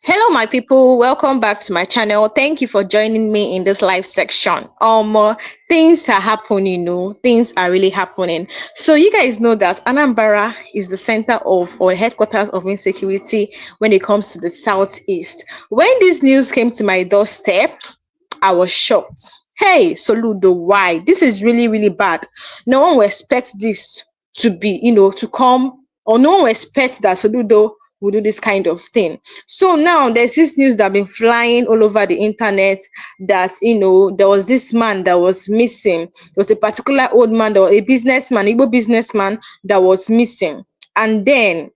Hello, my people. Welcome back to my channel. Thank you for joining me in this live section. Things are happening, things are really happening. So you guys know that Anambra is the center of or headquarters of insecurity when it comes to the southeast. When this news came to my doorstep, I was shocked. Hey, Soludo, why? This is really, really bad. No one will expect this to be, to come, or no one will expect that Soludo will do this kind of thing. So now there's this news that been flying all over the internet that there was this man that was missing. There was a particular old man, that was a businessman, Igbo businessman that was missing. And then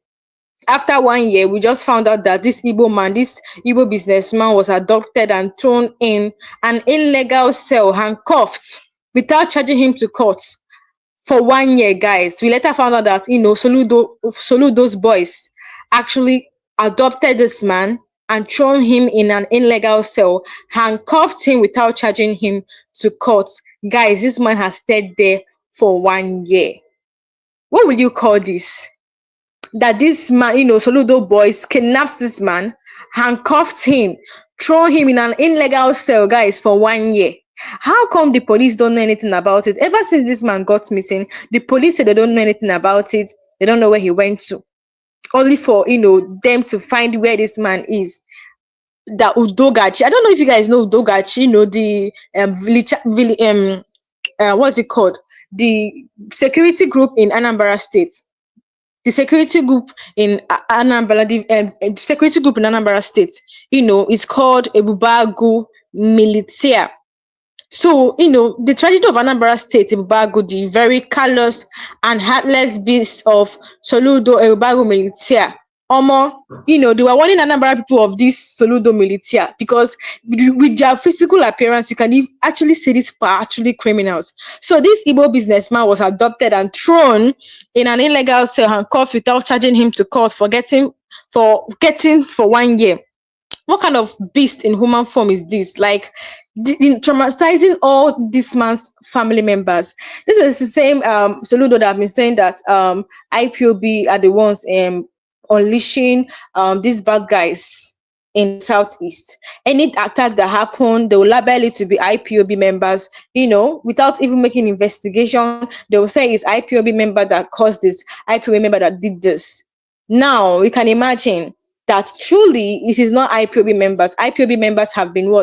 after 1 year, we just found out that this Igbo businessman was abducted and thrown in an illegal cell, handcuffed, without charging him to court for 1 year, guys. We later found out that Soludo's boys actually adopted this man and thrown him in an illegal cell, handcuffed him without charging him to court. Guys, this man has stayed there for 1 year. What will you call this? That this man, Soludo boys kidnapped this man, handcuffed him, throw him in an illegal cell, guys, for 1 year. How come the police don't know anything about it? Ever since this man got missing, the police said they don't know anything about it. They don't know where he went to. Only for them to find where this man is. The Udogachi. I don't know if you guys know Udogachi, the what's it called? The security group in Anambra State. The security group in Anambra, security group in Anambra State, is called Ebubagu Militia. So, the tragedy of Anambra State, Ebubagu, the very callous and heartless beast of Soludo Ebubagu Militia. They were warning Anambra people of this Soludo Militia because with their physical appearance, you can actually see these people are actually criminals. So this Igbo businessman was adopted and thrown in an illegal cell, handcuffed without charging him to court for getting for 1 year. What kind of beast in human form is this? Like, traumatizing all this man's family members. This is the same Soludo that have been saying that IPOB are the ones unleashing these bad guys in the southeast. Any attack that happened, they will label it to be IPOB members, without even making investigation. They will say it's IPOB member that caused this, IPOB member that did this. Now we can imagine that truly it is not IPOB members. IPOB members have been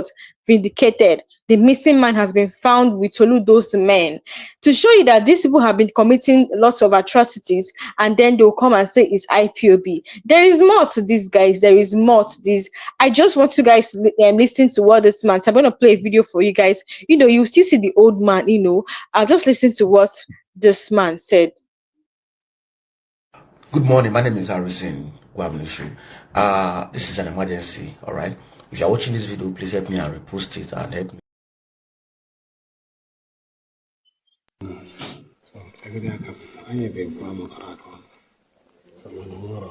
vindicated. The missing man has been found with Soludo's men, to show you that these people have been committing lots of atrocities, and then they'll come and say it's IPOB. There is more to this, guys. There is more to this. I just want you guys to listen to what this man said. I'm going to play a video for you guys. You still see the old man, I'll just listen to what this man said. Good morning. My name is Harrison. This is an emergency, all right? If you're watching this video, please help me and repost it and help me.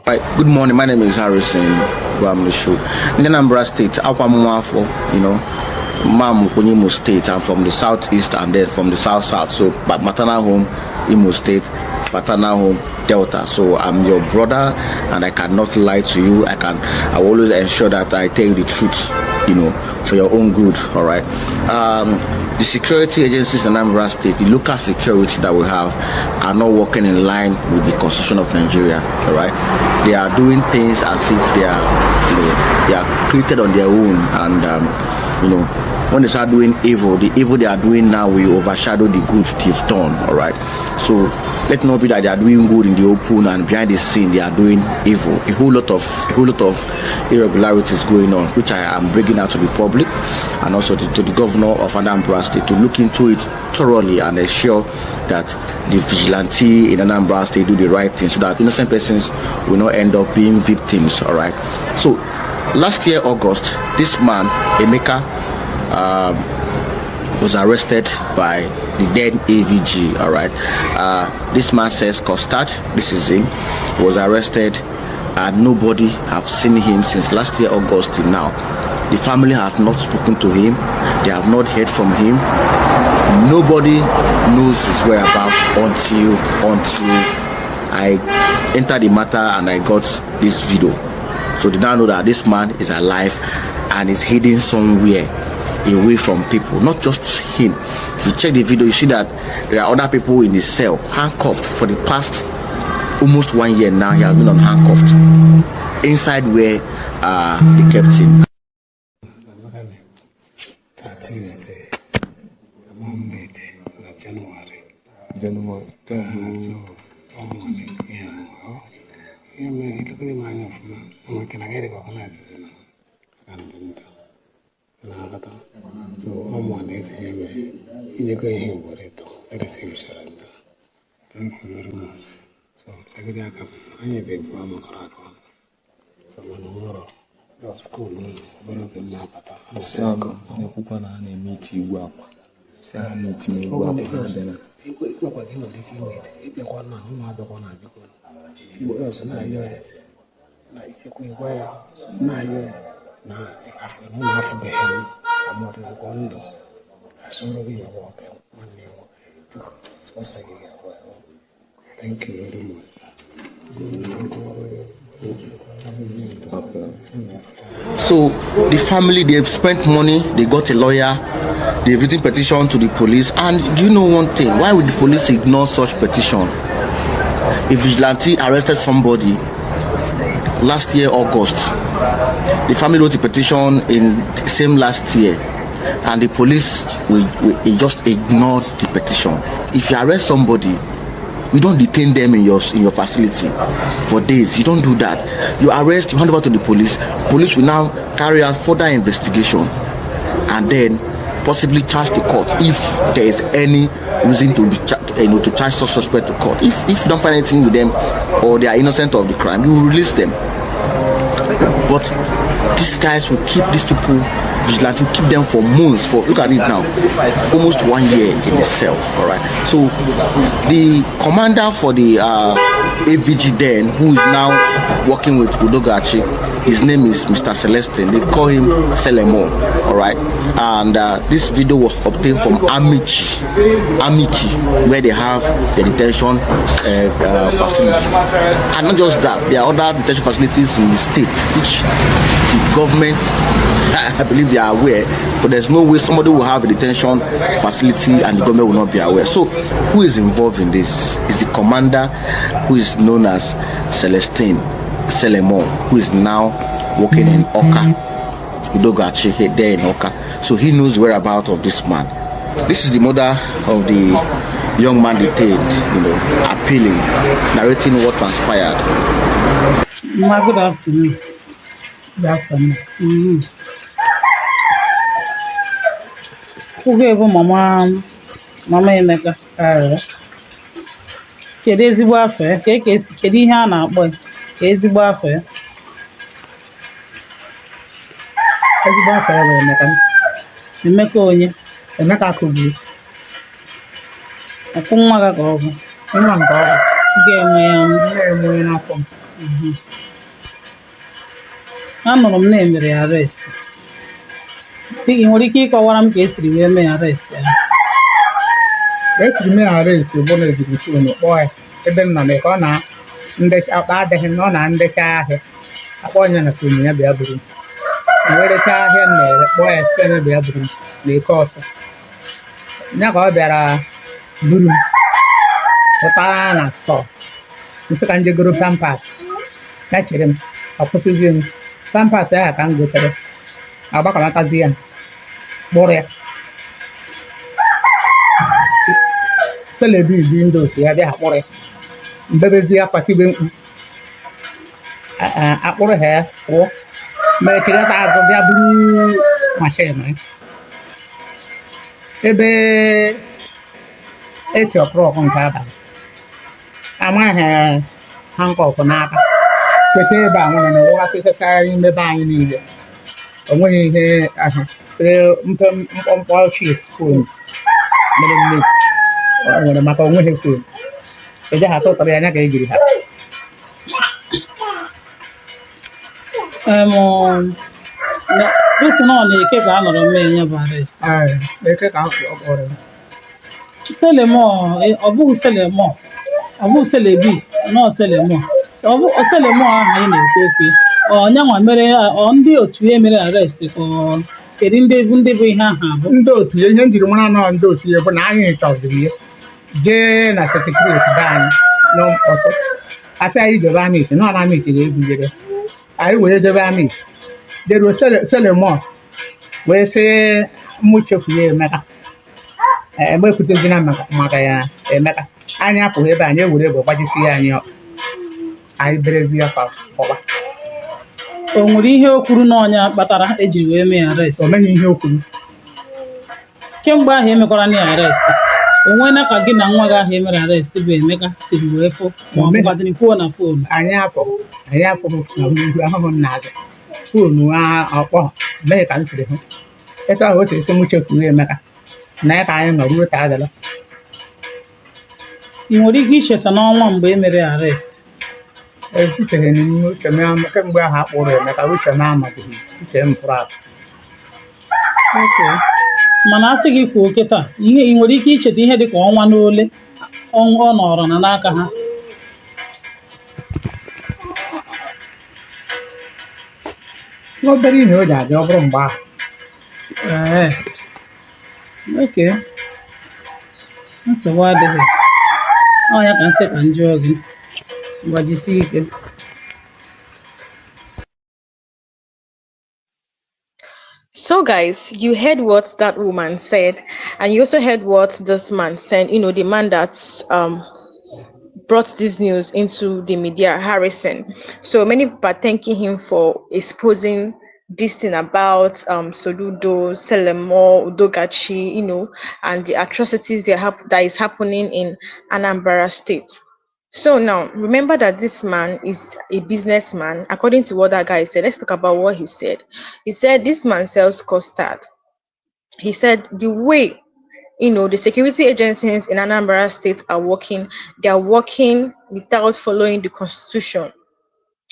Right, good morning. My name is Harrison Guamnishu. In Anambra State, Imo State. I'm from the southeast and then from the south. So, but maternal home, Imo State, paternal home, Delta. So I'm your brother and I cannot lie to you. I will always ensure that I tell you the truth, for your own good. All right. The security agencies in Anambra State, the local security that we have, are not working in line with the Constitution of Nigeria. All right. They are doing things as if they are created on their own, and when they start doing evil, the evil they are doing now will overshadow the good they've done. All right. So let not be that they are doing good in the open and behind the scene they are doing evil. A whole lot of irregularities going on, which I am bringing out to the public and also to the governor of Anambra State to look into it thoroughly and ensure that the vigilante in Anambra State do the right thing so that innocent persons will not end up being victims. All right. So last year August, this man Emeka was arrested by the then AVG. All right. This man says Costard, this is him, was arrested and nobody have seen him since last year August till now. The family have not spoken to him. They have not heard from him. Nobody knows his whereabouts until I entered the matter and I got this video. So they now know that this man is alive and is hidden somewhere away from people, not just him. If you check the video, you see that there are other people in his cell, handcuffed for the past almost 1 year now. He has been on handcuffed inside where they kept him. Tuesday, Monday, January. So, you may look at my mind of my can I get it organized and so on one is you go here for it at the same surrender. Thank you very much. So, I need a farmer crack on. So, tomorrow. School meet you up. Say, meet me up. Thank you very much. So the family, they've spent money, they got a lawyer, they've written petition to the police. And do you know one thing? Why would the police ignore such petition? A vigilante arrested somebody last year, August. The family wrote a petition in the same last year, and the police will just ignore the petition. If you arrest somebody, you don't detain them in your facility for days. You don't do that. You arrest, you hand over to the police. Police will now carry out further investigation and then possibly charge the court if there is any reason to be to charge such suspect to court. If you don't find anything with them or they are innocent of the crime, you will release them. But these guys will keep these people vigilant, will keep them for months. For look at it now, almost 1 year in the cell. All right. So the commander for the AVG then, who is now working with Udogachi, his name is Mr. Celestine. They call him Selemo. All right. And this video was obtained from Amici, where they have the detention facility. And not just that, there are other detention facilities in the states, which the government, I believe they are aware, but there's no way somebody will have a detention facility and the government will not be aware. So who is involved in this? Is the commander, who is known as Celestine Selemo, who is now working in Oka, Udogachi, there in Oka. So he knows whereabouts of this man. This is the mother of the young man detained, appealing, narrating what transpired. Good afternoon. Good afternoon. Who gave Mama Emeka? Kedezi wafe, kedi ihe a na-akpọ ezigbo afọ. Ezigbo afọ bụ Emeka onye Emeka akụgbu. Akwụ nwa ga ka ọ bụ nwa nke ọ ga-enwe ya n'afọ. Anụrụ m na emere ya arrest. Ị nwere ike ịkọwara m ka esiri wee mee arrest ya? Esiri mee arrest bụ na ezigbo kpọọ ya ebe m nọ mee ka ọ na ndị akpa adịghị na ọ na ndekọ ahịa akpọ onye na kwunye ya bịa buru werecha ahịa na-ere kpọọ ya site na bịa buru na eke ọsọ ya ka ọ bịara buru pụta na stọọ nsị ka njegoro pampas ya chere m akwụsịzie m pampas ahụ ka m gotere agbakọnatazi ya kpụrụ ya Selebi bi ndị otu ya bịa akpụrụ ya mbebezi ya kwatibe mkpu akpụrụ ha ya pụọ mere kiri ata azụ bịa buru mashin ebe eti ọkụrọkụ nke abalị amaghị hankọkụ n'aka kweta ebe a nwere na ụghasịsịkarị mmebe anyị niile o nweghị ihe ahụ mkpọmkpọ chif fon mere mmebi o nwere maka onweghị fon eje ha tụtara ya anya ka e jiri ha Isi na ọ na-eke ka a nọrọ mee ya bụ arrest. eke ka ọ kpọrọ Selemo, ọ bụghị Selemo, ọ bụghị Selebi, nọọ Selemo. Selemo ahụ anyị na-ekwu okwu Ọnyanwa mere ndị otu ya mere arrest ka kedu ndị bụ ihe ahụ abụ? Ndị otu ya ihe njiri mara na ndị otu ya bụ na anyị chọziri ya jee na sekretariat be anyị n'ọsọ asị anyị jebe amịs nọ na amịs ga-ebujere anyị wee jebe amịs jeruo Selemon wee sị mụ chefu ya Emeka egbekwutezina maka ya Emeka anyị apụghị ebe anyị ewere egbe gbajisi ya anyị ọkụ anyị berezi ya kọba. O nwere ihe o kwuru n'ọnya kpatara ejiri wee mee arrest? O meghị ihe o kwuru. Kemgbe ahụ emekwara na arrest, o nweela ka gị na nwa gị ahụ emere arrest bụ Emeka siri wee fụ ma ọ bụkwadịrị kwuo na foonu? Anyị apụghị na ihu ahụhụ m na-azụ foonu ọkpọ meghị ka m siri hụ etu ahụ o si esi m chefuo Emeka na ya ka anyị nọ ruo taa adịla. Ị nwere ike icheta n'ọnwa mgbe e mere arrest? Echicheghị n'ime uche m kemgbe ahụ akpụrụ Emeka uche m amaghị uche m pụrụ apụ. Mana a sị gị kwuo kịta ị nwere ike icheta ihe dị ka ọnwa n'ole ọ nọrọ na n'aka ha? Obere ihe o ji adị ọ bụrụ mgbe ahụ. Okay, nsogbu adịghị. Ọ ya ka nsị ka m jụọ gị, gbajisie ike. So guys, you heard what that woman said, and you also heard what this man said, the man that brought this news into the media, Harrison. So many people are thanking him for exposing this thing about Soludo'S, Selemo, Udogachi, and the atrocities that is happening in Anambra State. So now, remember that this man is a businessman. According to what that guy said, let's talk about what he said. He said this man sells custard. He said the way, the security agencies in Anambra State are working, they are working without following the constitution.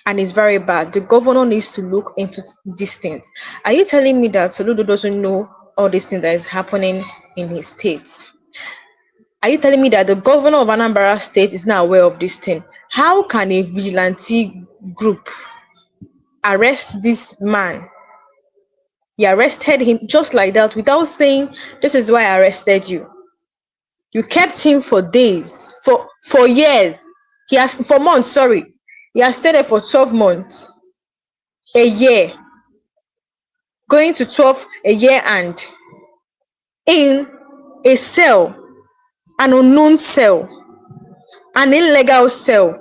And it's very bad. The governor needs to look into these things. Are you telling me that Soludo doesn't know all these things that is happening in his state? Are you telling me that the governor of Anambra State is not aware of this thing? How can a vigilante group arrest this man? He arrested him just like that without saying, this is why I arrested you. You kept him for days, for years. For months, sorry. He has stayed there for 12 months, a year, going to 12, a year and in a cell, an unknown cell, an illegal cell.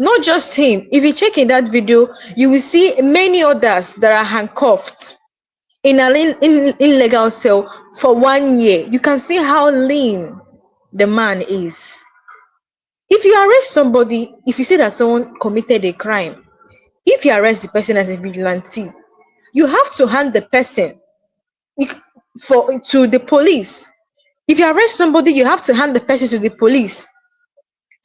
Not just him. If you check in that video, you will see many others that are handcuffed in an illegal cell for 1 year. You can see how lean the man is. If you arrest somebody, if you say that someone committed a crime, if you arrest the person as a vigilante, you have to hand the person to the police. If you arrest somebody, you have to hand the person to the police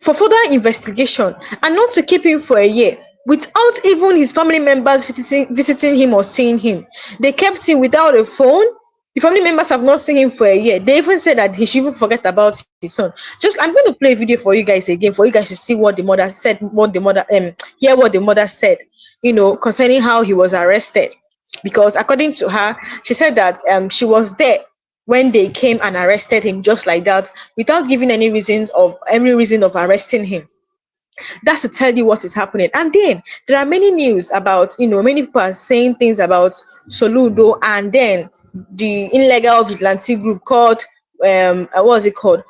for further investigation, and not to keep him for a year without even his family members visiting him or seeing him. They kept him without a phone. The family members have not seen him for a year. They even said that he should even forget about his son. I'm going to play a video for you guys again, for you guys to see what the mother said, hear what the mother said, concerning how he was arrested. Because according to her, she said that she was there when they came and arrested him just like that, without giving any reason of arresting him. That's to tell you what is happening. And then there are many news about, many people are saying things about Soludo, and then the illegal vigilante group called called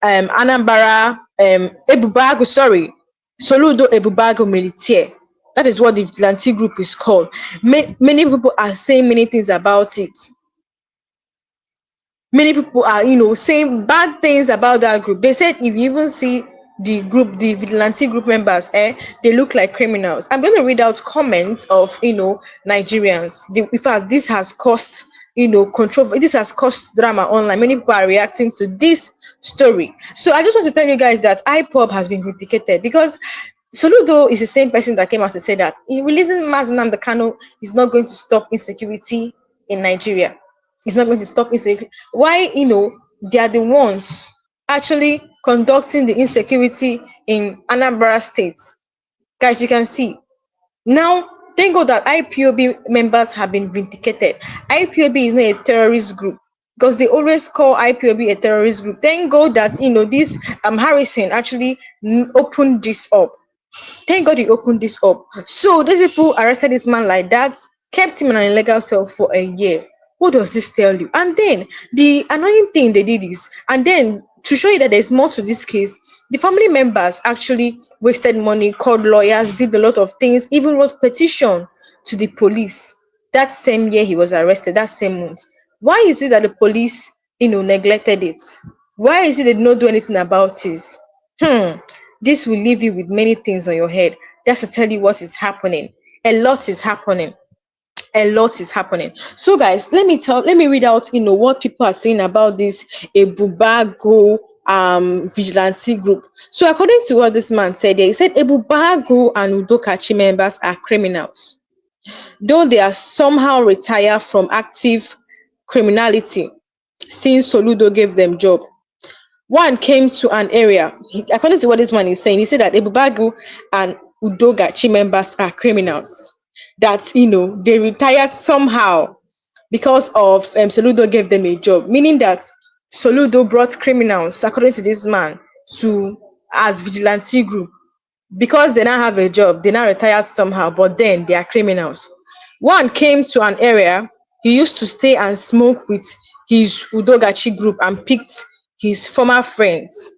Anambra Ebubago, Soludo Ebubago Militiae. That is what the vigilante group is called. Many people are saying many things about it. Many people are, saying bad things about that group. They said if you even see the vigilante group members, they look like criminals. I'm going to read out comments of, Nigerians. In fact, this has caused, controversy. This has caused drama online. Many people are reacting to this story. So I just want to tell you guys that Ipob has been vindicated, because Soludo is the same person that came out to say that releasing Nnamdi Kanu is not going to stop insecurity in Nigeria. It's not going to stop insecurity. Why, they are the ones actually conducting the insecurity in Anambra State. Guys, you can see Now, thank God that IPOB members have been vindicated. IPOB is not a terrorist group because they always call IPOB a terrorist group. Thank God that this Harrison actually opened this up. Thank God he opened this up. So these people arrested this man like that, kept him in an illegal cell for a year. What does this tell you? And then the annoying thing they did is, and then to show you that there's more to this case, the family members actually wasted money, called lawyers, did a lot of things, even wrote petition to the police that same year he was arrested, that same month. Why is it that the police, neglected it? Why is it they did not do anything about it? Hmm. This will leave you with many things on your head. Just to tell you what is happening. A lot is happening. A lot is happening. So, guys, let me read out, what people are saying about this Ebubago vigilante group. So, according to what this man said, he said Ebubago and Udokachi members are criminals, though they are somehow retired from active criminality since Soludo gave them job. One came to an area, according to what this man is saying, he said that Ebubagu and Udogachi members are criminals. That, they retired somehow because of Soludo gave them a job, meaning that Soludo brought criminals, according to this man, to as vigilante group because they now have a job, they now retired somehow, but then they are criminals. One came to an area, he used to stay and smoke with his Udogachi group and picked his former friends.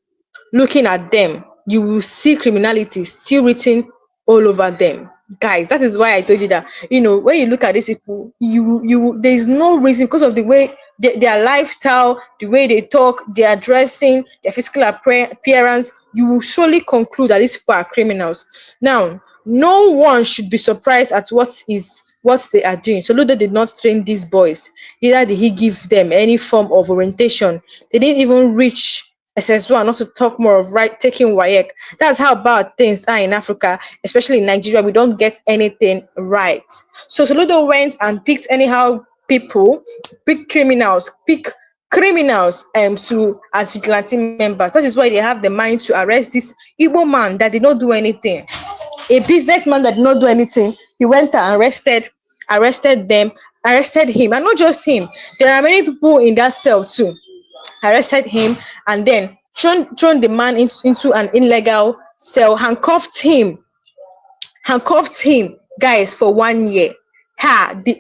Looking at them, you will see criminality still written all over them. Guys, that is why I told you that, when you look at these people, there is no reason because of the way their lifestyle, the way they talk, their dressing, their physical appearance, you will surely conclude that these people are criminals. Now, no one should be surprised at what they are doing. Soludo did not train these boys, neither did he give them any form of orientation. They didn't even reach SS1, not to talk more of taking WAEC. That's how bad things are in Africa, especially in Nigeria. We don't get anything right. So Soludo went and picked anyhow people, pick criminals to as vigilante members. That is why they have the mind to arrest this Igbo man that did not do anything. A businessman that did not do anything. He went and arrested them, arrested him, and not just him. There are many people in that cell too. Arrested him and then thrown the man into an illegal cell, handcuffed him, guys, for 1 year.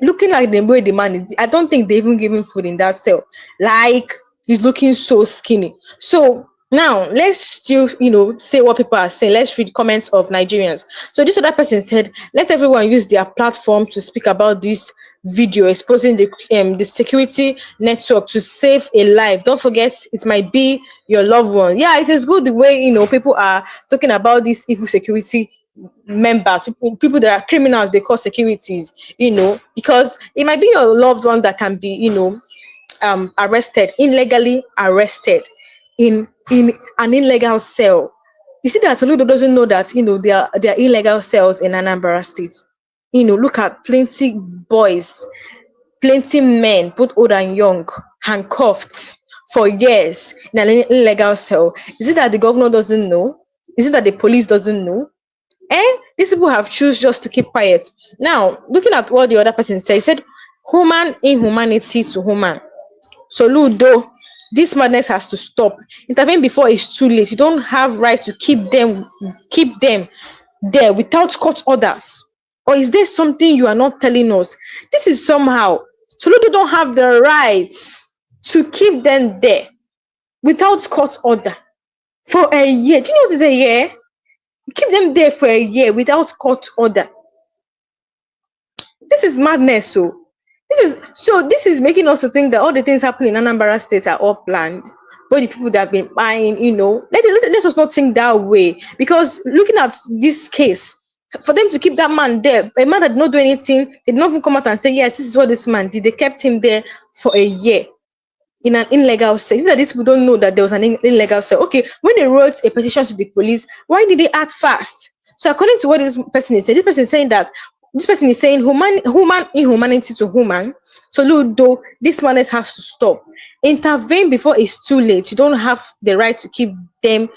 Looking like the way the man is, I don't think they even give him food in that cell. Like, he's looking so skinny. So now let's still, say what people are saying. Let's read comments of Nigerians. So this other person said, let everyone use their platform to speak about this video exposing the security network to save a life. Don't forget, it might be your loved one. Yeah, it is good the way people are talking about this evil security members, people that are criminals, they call securities, because it might be your loved one that can be, arrested, illegally arrested in an illegal cell. You see that Toledo doesn't know that, there are illegal cells in Anambra State. Look at plenty boys, plenty men, both old and young, handcuffed for years in an illegal cell. Is it that the governor doesn't know? Is it that the police doesn't know? These people have choose just to keep quiet. Now, looking at what the other person said, he said, human inhumanity to human. So, Ludo, this madness has to stop. Intervene before it's too late. You don't have right to keep them there without court orders. Or is there something you are not telling us? This is somehow. So, Ludo don't have the rights to keep them there without court order for a year. Do you know what is a year? Keep them there for a year without court order. This is madness. This is making us to think that all the things happening in Anambra State are all planned. But the people that have been buying, let us not think that way. Because looking at this case, for them to keep that man there, a man that did not do anything, they did not even come out and say, yes, this is what this man did. They kept him there for a year in an illegal cell. Is it that these people don't know that there was an illegal cell? Okay, when they wrote a petition to the police, why did they act fast? So according to what this person is saying, this person is saying that This person is saying human inhumanity to human. So Ludo, this madness has to stop. Intervene before it's too late. You don't have the right to keep them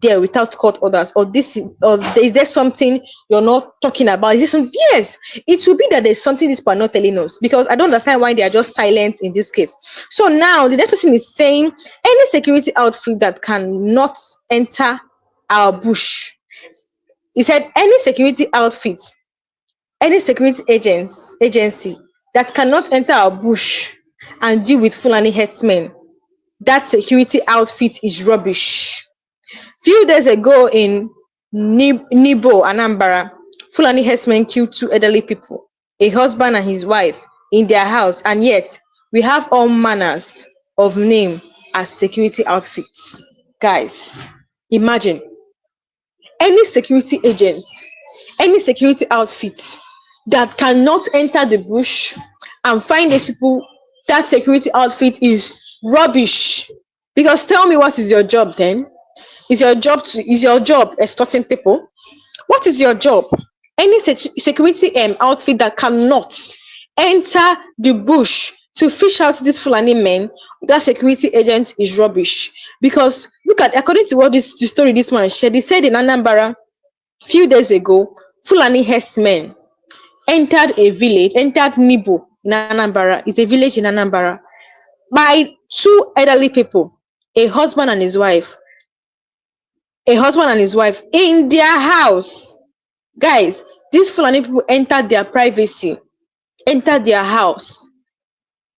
there without court orders. Or is there something you're not talking about? Is this some, yes, it will be that there's something these people are not telling us, because I don't understand why they are just silent in this case. So now the next person is saying any security outfit that cannot enter our bush. He said any security agency that cannot enter our bush and deal with Fulani herdsmen, that security outfit is rubbish. Few days ago in Nibo, Anambra, Fulani herdsmen killed two elderly people, a husband and his wife, in their house, and yet we have all manners of name as security outfits. Guys, imagine any security agent, any security outfit that cannot enter the bush and find these people, that security outfit is rubbish. Because tell me, what is your job then? Is your job extorting people? What is your job? Any security outfit that cannot enter the bush to fish out these Fulani men, that security agent is rubbish. Because look at, according to what the story this man shared, he said in Anambra few days ago, Fulani herdsmen entered Nibo in Anambra. It's a village in Anambra, by two elderly people, a husband and his wife, in their house. Guys, these Fulani people entered their privacy, entered their house.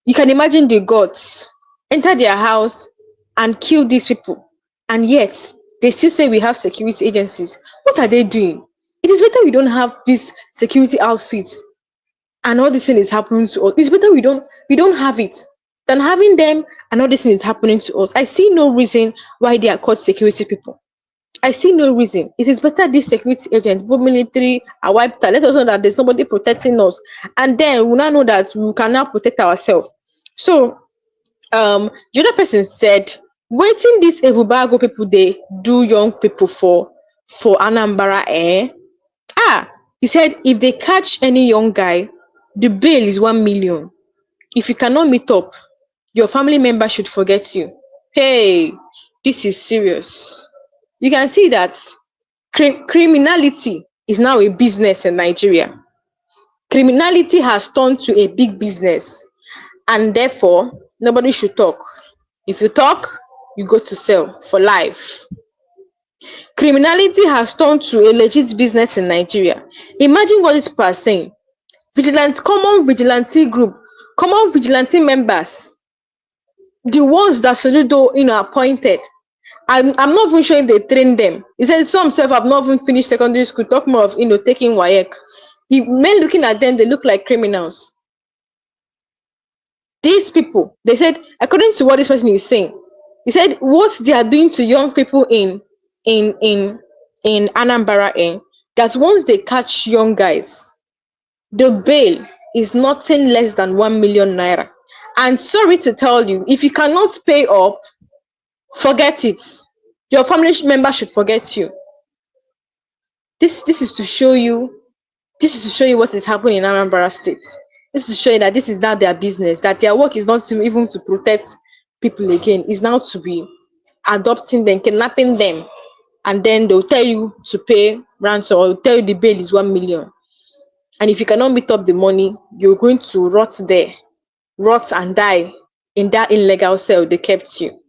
You can imagine the gods enter their house and kill these people, and yet they still say we have security agencies. What are they doing? It is better we don't have these security outfits and all this thing is happening to us. It's better we don't have it than having them and all this thing is happening to us. I see no reason why they are called security people. I see no reason. It is better these security agents, both military, are wiped out. Let us know that there's nobody protecting us, and then we now know that we can now protect ourselves. So the other person said, waiting these Ebubago people they do young people for Anambra, eh? He said if they catch any young guy, the bail is 1 million. If you cannot meet up, your family member should forget you. Hey, this is serious. You can see that criminality is now a business in Nigeria. Criminality has turned to a big business, and therefore nobody should talk. If you talk, you go to cell for life. Criminality has turned to a legit business in Nigeria. Imagine what these people are saying. Common vigilante group, common vigilante members, the ones that Soludo appointed. I'm not even sure if they train them. He said some self have not even finished secondary school, talk more of taking WAEC. If men looking at them, they look like criminals. These people, they said, according to what this person is saying, he said what they are doing to young people in Anambra, that once they catch young guys, the bail is nothing less than 1 million naira. And sorry to tell you, if you cannot pay up, forget it. Your family member should forget you. This is to show you. This is to show you what is happening in Anambra State. This is to show you that this is not their business. That their work is not even to protect people again. It's now to be adopting them, kidnapping them, and then they'll tell you to pay ransom or tell you the bail is 1 million. And if you cannot meet up the money, you're going to rot there, rot and die in that illegal cell they kept you.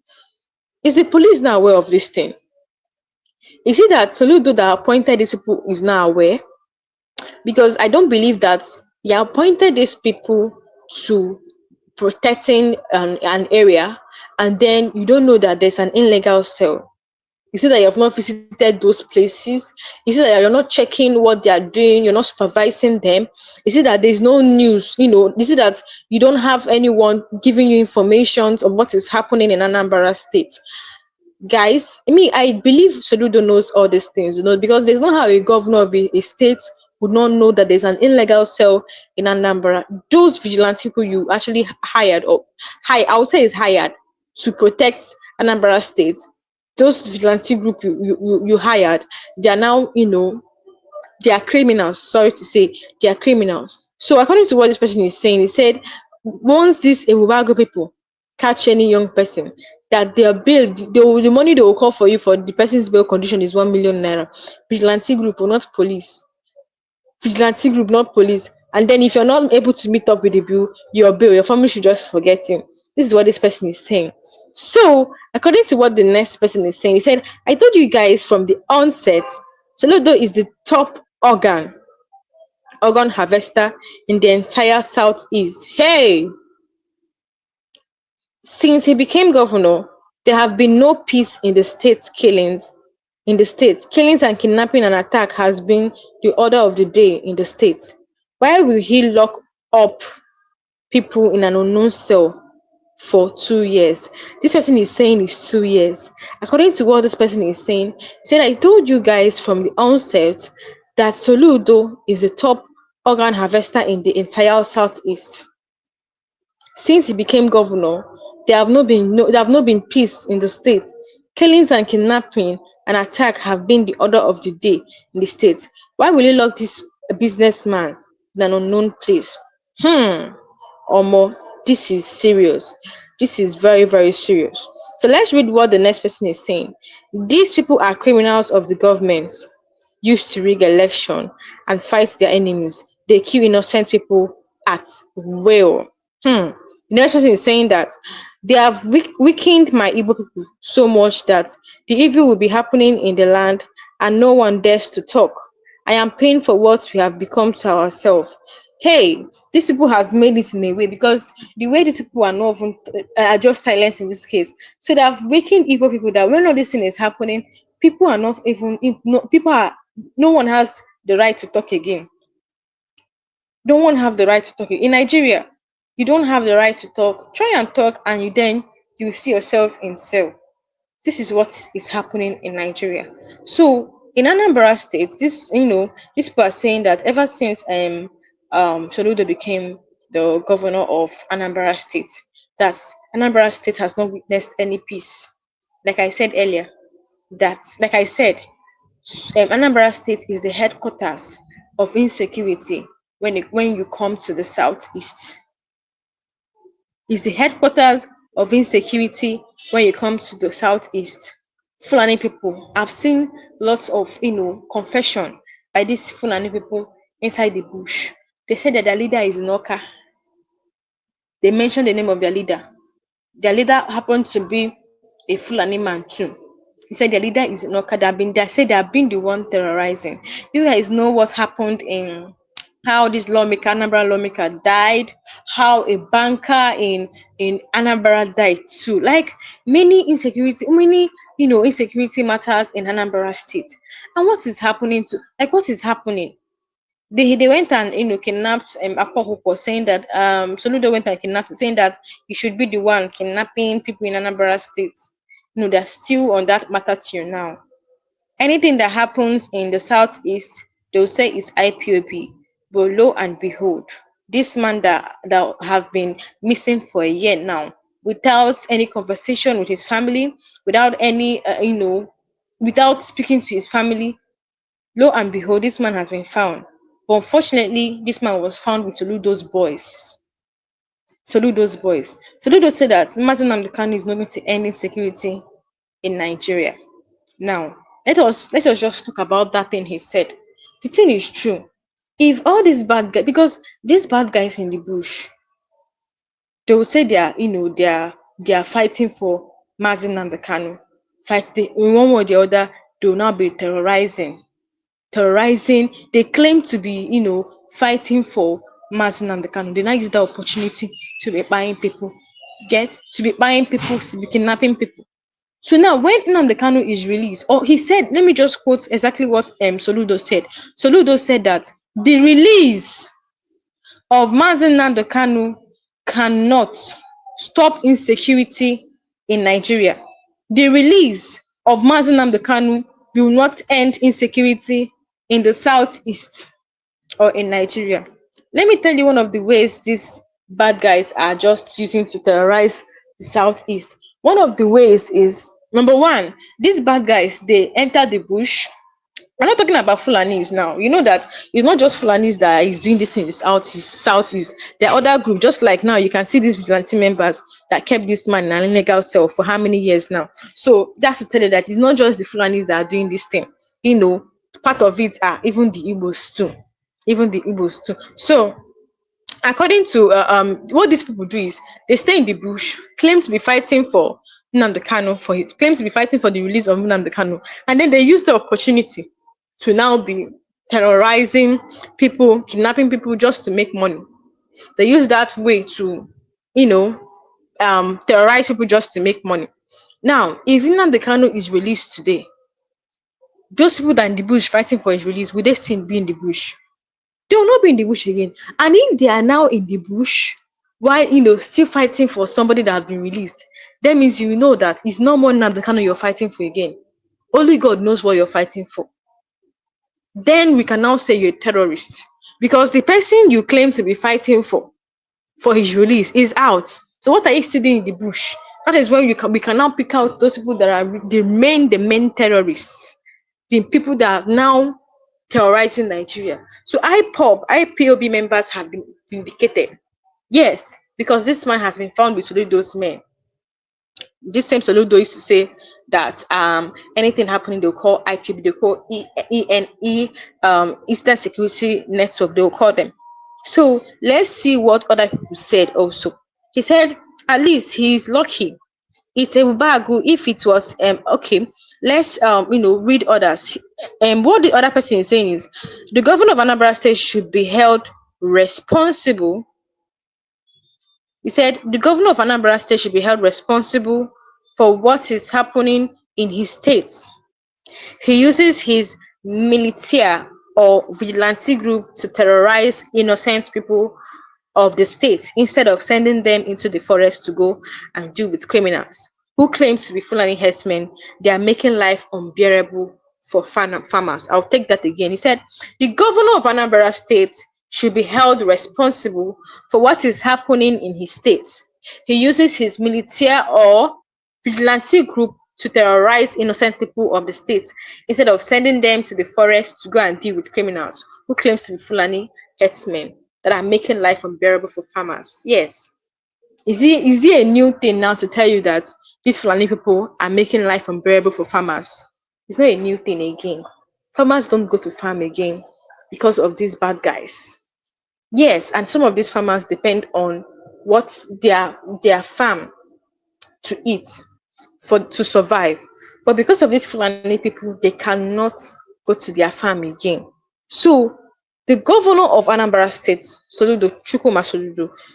Is the police now aware of this thing? You see that Soludo that appointed these people is now aware? Because I don't believe that he appointed these people to protecting an area, and then you don't know that there's an illegal cell. You see that you have not visited those places. You see that you're not checking what they are doing. You're not supervising them. You see that there's no news. You see that you don't have anyone giving you information of what is happening in Anambra State. Guys, I believe Soludo knows all these things, because there's not how a governor of a state would not know that there's an illegal cell in Anambra. Those vigilante people you actually hired, I would say is hired to protect Anambra State. Those vigilante group you hired, they are now, They are criminals. Sorry to say, they are criminals. So according to what this person is saying, he said once these Ebubago people catch any young person, that their bill, the money they will call for you for the person's bail condition is 1 million naira. Vigilante group or not police. Vigilante group, not police. And then if you're not able to meet up with the bill, your family should just forget you. This is what this person is saying. So, according to what the next person is saying, he said, I told you guys from the onset, Soludo is the top organ harvester in the entire southeast. Hey, since he became governor, there have been no peace in the state's killings. In the state, killings and kidnapping and attack has been the order of the day in the state. Why will he lock up people in an unknown cell for 2 years? This person is saying it's 2 years. According to what this person is saying, he said, I told you guys from the onset that Soludo is the top organ harvester in the entire southeast. Since he became governor, there have not been peace in the state. Killings and kidnapping and attack have been the order of the day in the state. Why will you lock this businessman in an unknown place? Omo, this is serious. This is very, very serious. So let's read what the next person is saying. These people are criminals of the government used to rig election and fight their enemies. They kill innocent people at will. The next person is saying that they have weakened my Igbo people so much that the evil will be happening in the land and no one dares to talk. I am paying for what we have become to ourselves. Hey, these people has made it in a way because the way these people are not even are just silent in this case. So they have weakened Igbo people that when all this thing is happening, people are not even no, people are no one has the right to talk again. No one have the right to talk in Nigeria. You don't have the right to talk. Try and talk, and you see yourself in cell. This is what is happening in Nigeria. So in Anambra State, these people are saying that ever since Soludo became the governor of Anambra State, that Anambra State has not witnessed any peace. Like I said earlier, Anambra State is the headquarters of insecurity when you come to the southeast. Is the headquarters of insecurity when you come to the southeast. Fulani people. I've seen lots of confession by these Fulani people inside the bush. They said that their leader is Noka. They mentioned the name of their leader. Their leader happened to be a Fulani man too. He said their leader is Noka. They said they have been the one terrorizing. You guys know what happened in how this lawmaker, Anambra lawmaker died, how a banker in Anambra died too. Like many insecurity matters in Anambra State. And what is happening? They went and kidnapped Akpohuko, saying that Soludo went and kidnapped, saying that he should be the one kidnapping people in Anambra State. They're still on that matter till now. Anything that happens in the southeast, they'll say is IPOB. But lo and behold, this man that have been missing for a year now, without any conversation with his family, without any without speaking to his family, lo and behold, this man has been found. But unfortunately, this man was found with Soludo's boys. Soludo's boys. Soludo said that Nnamdi Kanu is not going to end insecurity in Nigeria. Now, let us just talk about that thing he said. The thing is true. If all these bad guys, because these bad guys in the bush, they will say they are fighting for Nnamdi Kanu. In one way or the other, they will now be terrorizing. They claim to be, fighting for Nnamdi Kanu. They now use that opportunity to be buying people, to be kidnapping people. So now, when Nnamdi Kanu is released, or he said, let me just quote exactly what Soludo said. Soludo said that the release of Nnamdi Kanu cannot stop insecurity in Nigeria. The release of Nnamdi Kanu will not end insecurity in the southeast or in Nigeria. Let me tell you one of the ways these bad guys are just using to terrorize the southeast. One of the ways is number one, these bad guys they enter the bush, We're not talking about Fulanis now. You know that it's not just Fulanis that is doing this in the southeast. There are other groups, just like now you can see these vigilante members that kept this man in an illegal cell for how many years now. So that's to tell you that it's not just the Fulanis that are doing this thing. You know, part of it are even the Igbos too. Even the Igbos too. So according to what these people do is they stay in the bush, claim to be fighting for Nnamdi Kanu claim to be fighting for the release of Nnamdi Kanu, and then they use the opportunity to now be terrorizing people, kidnapping people just to make money. They use that way to, you know, terrorize people just to make money. Now, if Nnamdi Kanu is released today, those people that are in the bush fighting for his release, will they still be in the bush? They will not be in the bush again. And if they are now in the bush while still fighting for somebody that has been released, that means you know that it's no more Nnamdi Kanu you're fighting for again. Only God knows what you're fighting for. Then we can now say you're a terrorist. Because the person you claim to be fighting for his release is out. So what are you still doing in the bush? That is when we can now pick out those people that are the main terrorists, the people that are now terrorizing Nigeria. So IPOB members have been vindicated. Yes, because this man has been found with those men. This same Soludo used to say that anything happening they'll call IPOB, they'll call ENE, Eastern Security Network, they'll call them. So let's see what other people said also. He said at least he's lucky. It's a bagu if it was okay. Let's read others. What the other person is saying is the governor of Anambra State should be held responsible. He said the governor of Anambra State should be held responsible for what is happening in his state. He uses his militia or vigilante group to terrorize innocent people of the state instead of sending them into the forest to go and deal with criminals who claim to be Fulani herdsmen. They are making life unbearable for farmers. I'll take that again. He said the governor of Anambra State should be held responsible for what is happening in his state. He uses his militia or vigilante group to terrorize innocent people of the state instead of sending them to the forest to go and deal with criminals who claim to be Fulani herdsmen that are making life unbearable for farmers. Yes. Is there a new thing now to tell you that these Fulani people are making life unbearable for farmers? It's not a new thing again. Farmers don't go to farm again because of these bad guys. Yes, and some of these farmers depend on what their farm to eat to survive. But because of these Fulani people, they cannot go to their farm again. So the governor of Anambra State, Soludo,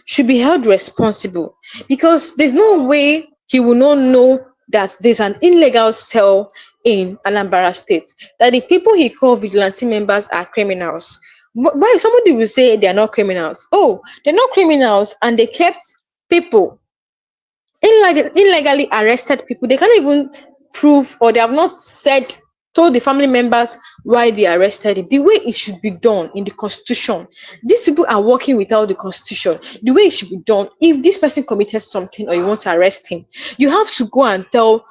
should be held responsible because there's no way he will not know that there's an illegal cell in Anambra State, that the people he called vigilante members are criminals. Why somebody will say they are not criminals? Oh, they're not criminals and they kept people illegally arrested people. They can't even prove, or they have not told the family members why they arrested him. The way it should be done in the constitution. These people are working without the constitution. The way it should be done, if this person committed something or you want to arrest him, you have to go and tell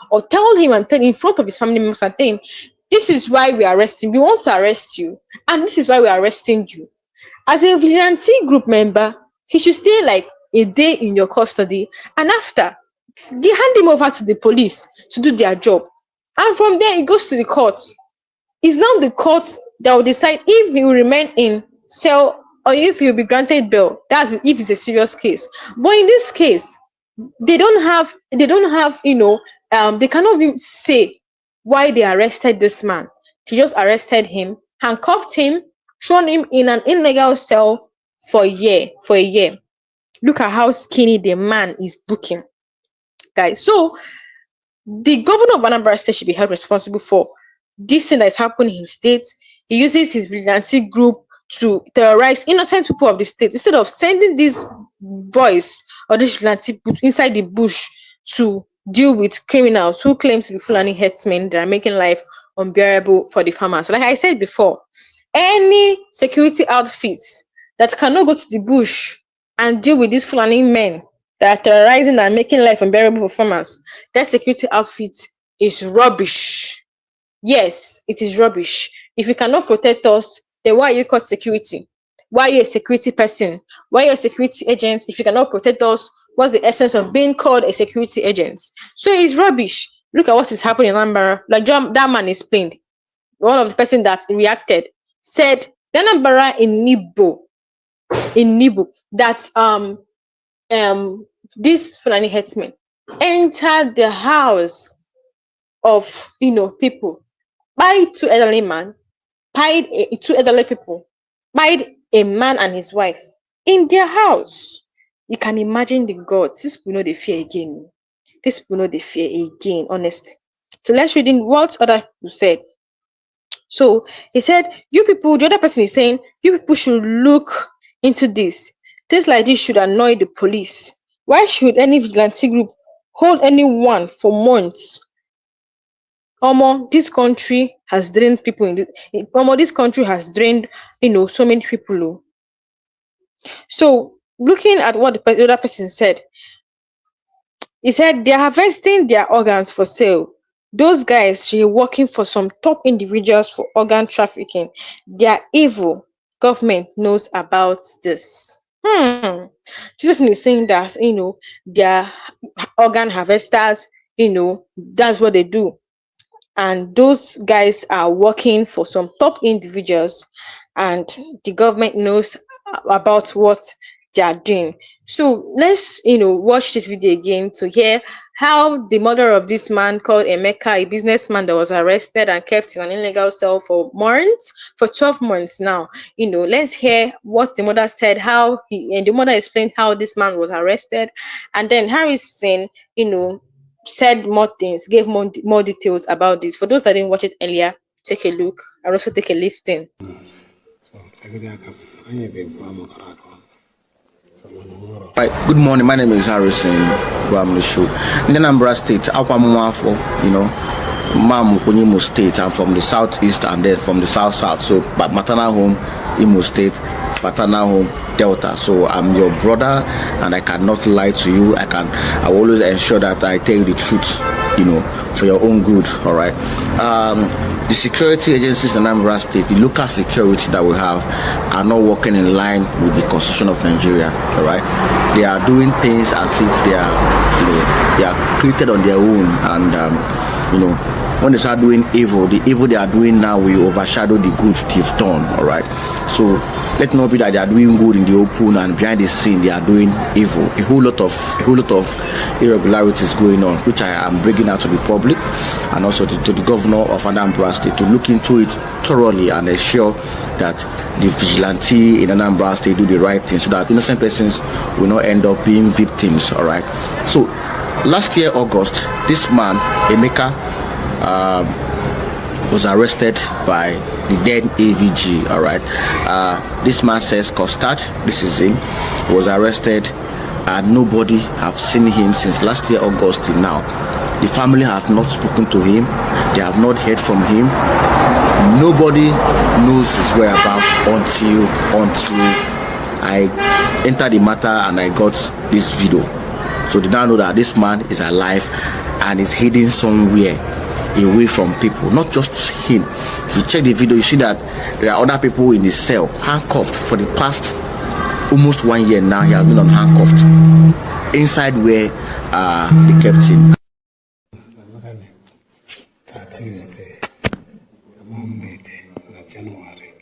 him and tell in front of his family members and tell him, this is why we are arresting. We want to arrest you, and this is why we are arresting you. As a vigilante group member, he should stay like a day in your custody, and after, hand him over to the police to do their job. And from there, it goes to the court. It's now the court that will decide if he will remain in cell or if he will be granted bail. That's if it's a serious case. But in this case, they don't have, they cannot even say why they arrested this man. They just arrested him, handcuffed him, thrown him in an illegal cell for a year. Look at how skinny the man is looking, guys. So the governor of Anambra State should be held responsible for this thing that is happening in his state. He uses his vigilante group to terrorize innocent people of the state instead of sending these boys or these vigilante people inside the bush to deal with criminals who claim to be Fulani herdsmen that are making life unbearable for the farmers. Like I said before, any security outfits that cannot go to the bush and deal with these Fulani men that are terrorizing and making life unbearable for farmers, that security outfit is rubbish. Yes, it is rubbish. If you cannot protect us, then why are you called security? Why are you a security person? Why are you a security agent if you cannot protect us? What's the essence of being called a security agent? So it's rubbish. Look at what is happening in Anambra. Like that man explained. One of the person that reacted said, the Anambra in Nibo that this Fulani herdsmen entered the house of people, by two elderly man, pied two elderly people, pied a man and his wife in their house. You can imagine the gods. These people know they fear again. These people know they fear again, honestly. So let's read in what other people said. So he said, you people, the other person is saying, you people should look into this. Things like this should annoy the police. Why should any vigilante group hold anyone for months? This country has drained people this country has drained, so many people. So looking at what the other person said, he said they're harvesting their organs for sale. Those guys, they're working for some top individuals for organ trafficking. They're evil. Government knows about this. This person is saying that, they're organ harvesters, that's what they do. And those guys are working for some top individuals, and the government knows about what they are doing. So let's watch this video again to hear how the mother of this man called Emeka, a businessman that was arrested and kept in an illegal cell for months, for 12 months now. Let's hear what the mother said, how the mother explained how this man was arrested, and then Harrison, said more things, gave more details about this. For those that didn't watch it earlier, take a look and also take a listen. Right. Good morning. My name is Harrison Show. In Anambra State, Mam Imo State. I'm from the southeast and then from the south. So, but maternal home, Imo State, paternal home, Delta. So I'm your brother, and I cannot lie to you. I will always ensure that I tell you the truth, for your own good. All right. The security agencies in Anambra State, the local security that we have, are not working in line with the Constitution of Nigeria. All right. They are doing things as if they are created on their own, and when they start doing evil, the evil they are doing now will overshadow the good they've done. All right. So let not be that they are doing good in the open and behind the scene they are doing evil. A whole lot of irregularities going on, which I am bringing out to the public and also to the governor of Anambra State to look into it thoroughly and ensure that the vigilante in Anambra State do the right thing, so that innocent persons will not end up being victims. All right. So last year August, this man Emeka was arrested by the then AVG. All right. This man says Costard, this is him, was arrested, and nobody have seen him since last year August till now. The family have not spoken to him. They have not heard from him. Nobody knows his whereabouts until I entered the matter and I got this video. So they now know that this man is alive and is hidden somewhere away from people, not just him. If you check the video, you see that there are other people in the cell handcuffed for the past almost 1 year now. He has been handcuffed inside where they kept him. Tuesday, January.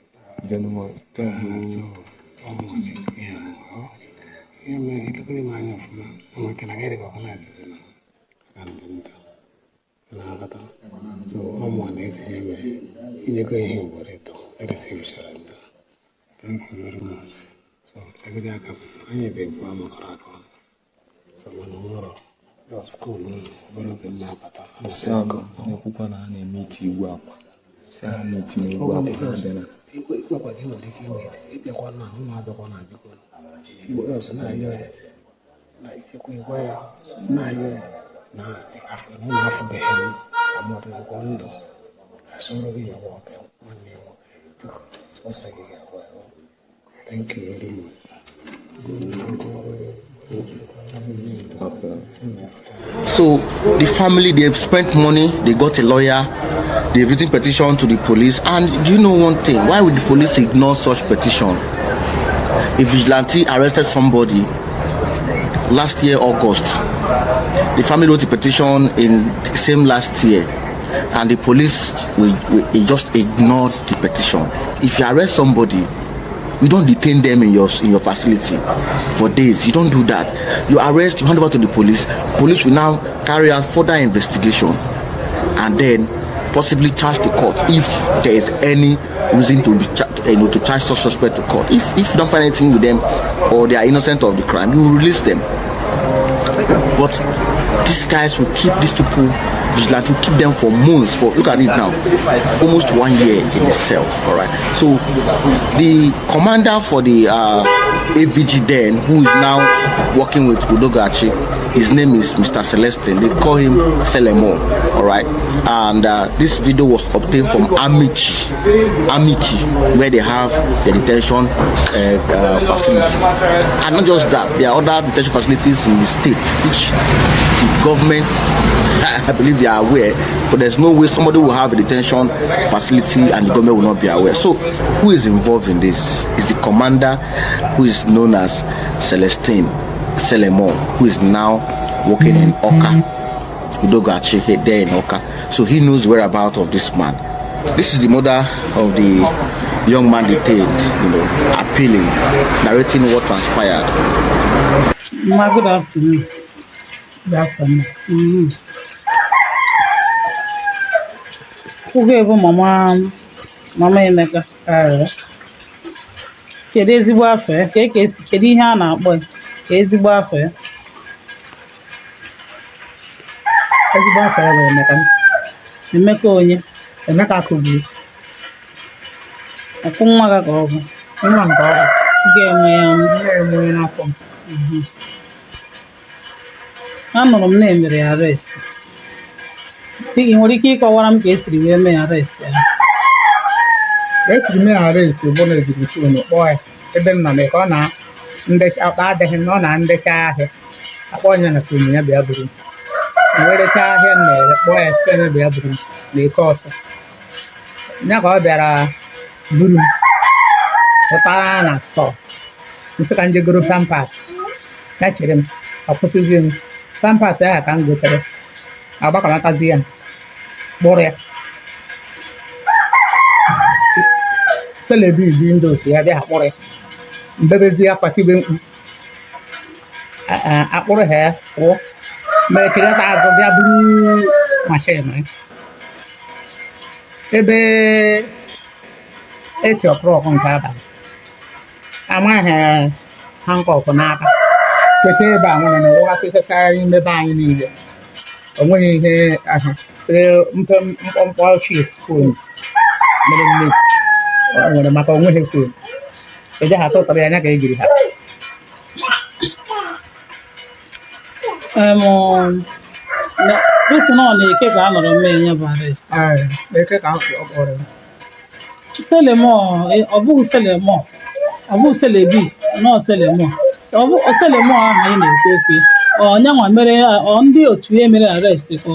So, so someone else you go here for it. Let us see Sharanda. Thank you very much. So every day I need the farm of Rakon. So when the school broken Napata. Ọkụkọ na a na-emeti igwe akwa. Si ha na-etinye igwe akwa na-abịa. Igwe akwa gị nwere ike imeti. Ịbịakwa na ụmụ abịakwa na biko. Igwe ọzọ na-ayọ ya. Na ichekwa igwe ya na-ayọ ya. Na afọ na afọbeghị m amụtazikwa ndụ. Asọrọ gị ya nwoke nwanne ya nwoke. Biko sọsọ gị ga-agwa ya. Thank you very much. So the family, they've spent money, they got a lawyer, they've written petition to the police. And do you know one thing? Why would the police ignore such petition? A vigilante arrested somebody last year, August. The family wrote a petition in the same last year, and the police will just ignore the petition. If you arrest somebody, you don't detain them in your facility for days. You don't do that. You arrest, you hand over to the police. Police will now carry out further investigation and then possibly charge the court if there is any reason to be to charge such suspect to court. If you don't find anything with them or they are innocent of the crime, you will release them. But these guys will keep these people vigilant, will keep them for months, for look at it now, almost 1 year in the cell. All right. So the commander for the AVG then, who is now working with Udogachi, his name is Mr. Celestine. They call him Selemo. All right. And this video was obtained from Amici, where they have the detention facility. And not just that, there are other detention facilities in the state, which the government, I believe they are aware, but there's no way somebody will have a detention facility and the government will not be aware. So who is involved in this? Is the commander, who is known as Celestine Selemo, who is now working in Oka, Udogachi, there in Oka. So he knows whereabouts of this man. This is the mother of the young man detained, appealing, narrating what transpired. Ma, good afternoon. Good afternoon. Who Mama Emeka? Kedu ezigbo afọ? Kedu ihe a na-akpọ ezigbo afọ? ezigbo afọ ya bụ Emeka onye? Emeka Kugbu. Ọkwụ nwa gị ka ọ bụ? Nwa nke ọ bụ. Ga-enwe ya na-enwe n'afọ m. Anụrụ m na emere ya arrest. Ị nwere ike ịkọwara m ka esiri wee mee arrest ya? Esiri mee arrest bụ na ezigbo kpọọ ya ebe m nọ mee ka ọ na akpa adịghị na ọ na ndecha ahịa akpọ onye na kwuru ya bịa buru werecha ahịa m na-ere kpọọ ya site na bịa buru na eke ọsọ ya ka ọ bịara buru m pụtara na stọọ nsị ka njegoro pampas ya chere m akwụsịzi m pampas ahụ ka m gotere agbakọnatazi ya kpụrụ ya Selebi ndị otu ya bịa kpụrụ ya mbebezi ya kwatibe mkpu akpụrụ ha ya pụọ mere kiri aka azụ bịa buru mashin ebe eti ọkpụrọkụ nke abalị amaghị ha nkọkụ n'aka kweta ebe a nwere na ụwakarị mmebe anyị niile o nweghị ihe ahụ mkpọmkpọ ochie fon mere mmebi o nwere maka onweghị fon eje ha tụtara ya anya ka e jiri ha esi na ọ na-eke ka a nọrọ mee ya bụ arrest. eke ka ọ kpọrọ Selemo, ọ bụghị Selemo, ọ bụghị Selebi, nọ Selemo. Selemo ahụ anyị na-ekwu okwu ọnyanwa mere ndị otu ya mere arrest ka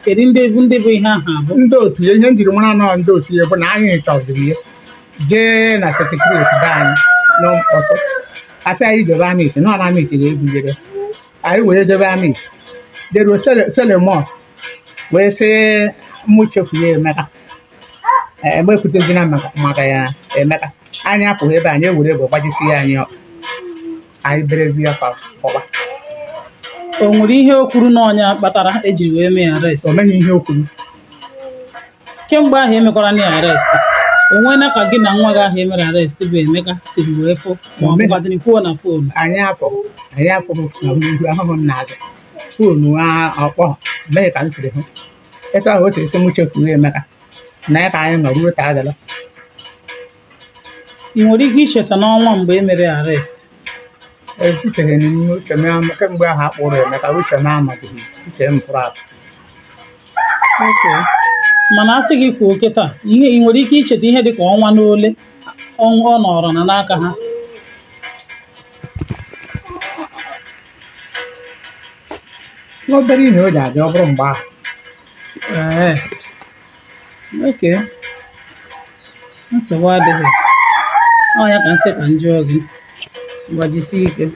kedu ndị bụ ihe ahụ abụ? Ndị otu ya ihe njiri mara nọ ndị otu ya bụ na anyị chọziri ya jee na sekretrịt be anyị n'ọsọ asị anyị jebe amit nọ na amit ga-ebugere anyị wee jebe amit deruo Selemo wee sị mụ chefu ya Emeka egbepụtazina maka ya Emeka anyị apụghị ebe anyị ewere ebe gbajisi ya anyị anyị berezi ya kpọba. O nwere ihe o kwuru n'ọnya kpatara ejiri wee mee arrest? O meghị ihe o kwuru. Kemgbe ahụ emekwara na arrest, o nwere ka gị na nwa gị ahụ emere arrest bụ Emeka siri wee fụ ma ọ bụkwadịrị kwuo na foonu? Anyị apụ na ihu ahụhụ m na-azụ foonu ọkpọ meghị ka m siri hụ etu ahụ o siri sị m chefuo Emeka na ya ka anyị nọ ruo taa adịla. Ị nwere ike icheta n'ọnwa mgbe e mere arrest? Ezutere n'ime uche m kemgbe ahụ akpụrụ Emeka uche m amaghị uche m pụrụ apụ. Mana asị gị kwuo kịta ị nwere ike icheta ihe dịka ọnwa n'ole ọ nọrọ n'aka ha? obere ihe o ji adị ọ bụrụ mgbe ahụ. Ee, okay. Nsogbu adịghị. Ọ ya ka nsị ka m jụọ gị. Mgbajisi ike.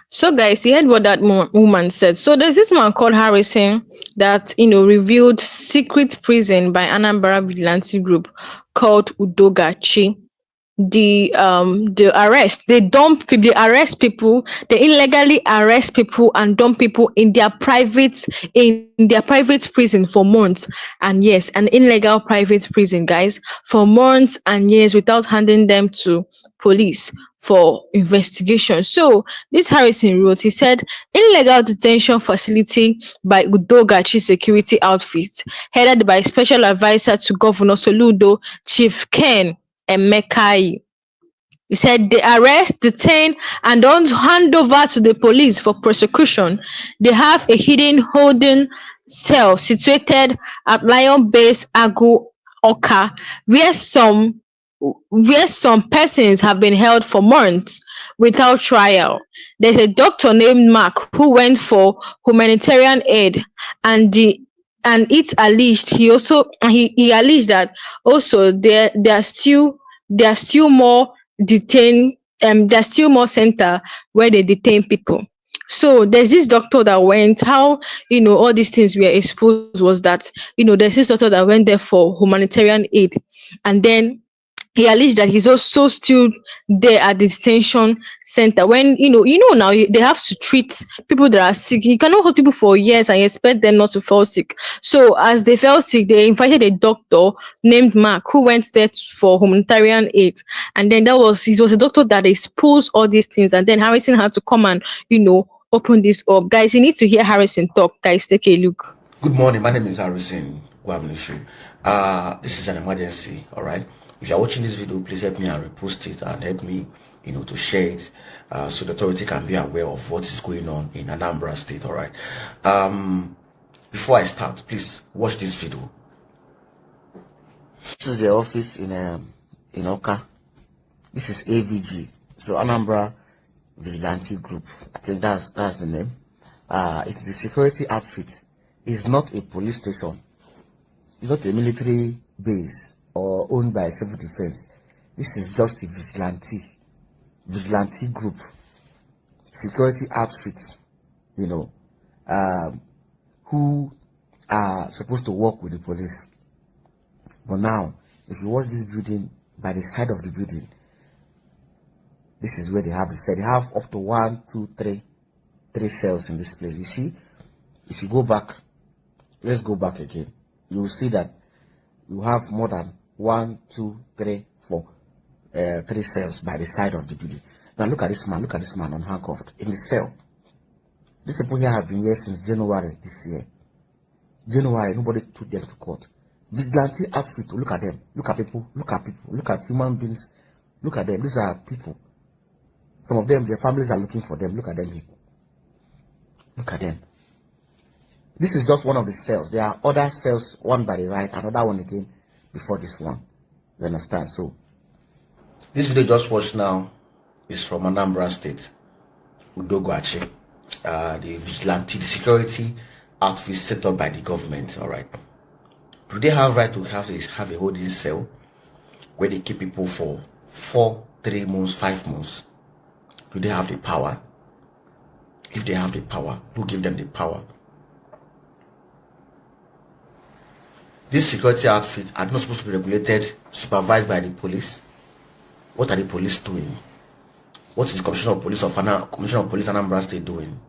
So, guys, you heard what that woman said. So, there's this man called Harrison that revealed secret prison by Anambra vigilante group called Udogachi. The arrest, they arrest people, they illegally arrest people and dump people in their private prison for months and years, an illegal private prison, guys, for months and years without handing them to police for investigation. So this Harrison wrote, he said, illegal detention facility by Udogachi security outfit, headed by special advisor to Governor Soludo, Chief Ken Emekai. He said they arrest, detain, and don't hand over to the police for prosecution. They have a hidden holding cell situated at Lion Base Agu Oka, where some persons have been held for months without trial. There's a doctor named Mark who went for humanitarian aid, and it's alleged he alleged that also there are still more there's still more center where they detain people. So there's this doctor that went, how all these things were exposed was that there's this doctor that went there for humanitarian aid, and then he alleged that he's also still there at the detention center when now they have to treat people that are sick. You cannot hold people for years and expect them not to fall sick. So as they fell sick, they invited a doctor named Mark who went there for humanitarian aid, and then he was a doctor that exposed all these things, and then Harrison had to come and open this up. Guys, you need to hear Harrison talk. Guys, take a look. Good morning, my name is Harrison Gwamnishu. This is an emergency, all right? If you're watching this video, please help me and repost it and help me, to share it so the authority can be aware of what is going on in Anambra State, all right? Before I start, please watch this video. This is the office in Oka. This is AVG, so Anambra Vigilante Group. I think that's the name. It's a security outfit. It's not a police station. It's not a military base or owned by civil defense. This is just a vigilante group, security outfits, who are supposed to work with the police. But now, if you watch this building, by the side of the building, this is where they have the cell. They have up to 1, 2, 3 cells in this place. You see, if you go back, let's go back again. You will see that you have more than 1, 2, 3, 4, 3 cells by the side of the building. Now look at this man. Look at this man unhandcuffed in the cell. These people here have been here since January this year. January, nobody took them to court. Vigilante outfit. Look at them. Look at people. Look at people. Look at human beings. Look at them. These are people. Some of them, their families are looking for them. Look at them here. Look at them. This is just one of the cells. There are other cells, one by the right, another one again before this one. You understand? So, this video just watched now is from Anambra State, Udogachi, the vigilante, the security outfit set up by the government. All right. Do they have right to have a holding cell where they keep people for 4, 3 months, 5 months? Do they have the power? If they have the power, who give them the power? This security outfit are not supposed to be regulated, supervised by the police. What are the police doing? What is the Commissioner of Police Anambra State doing?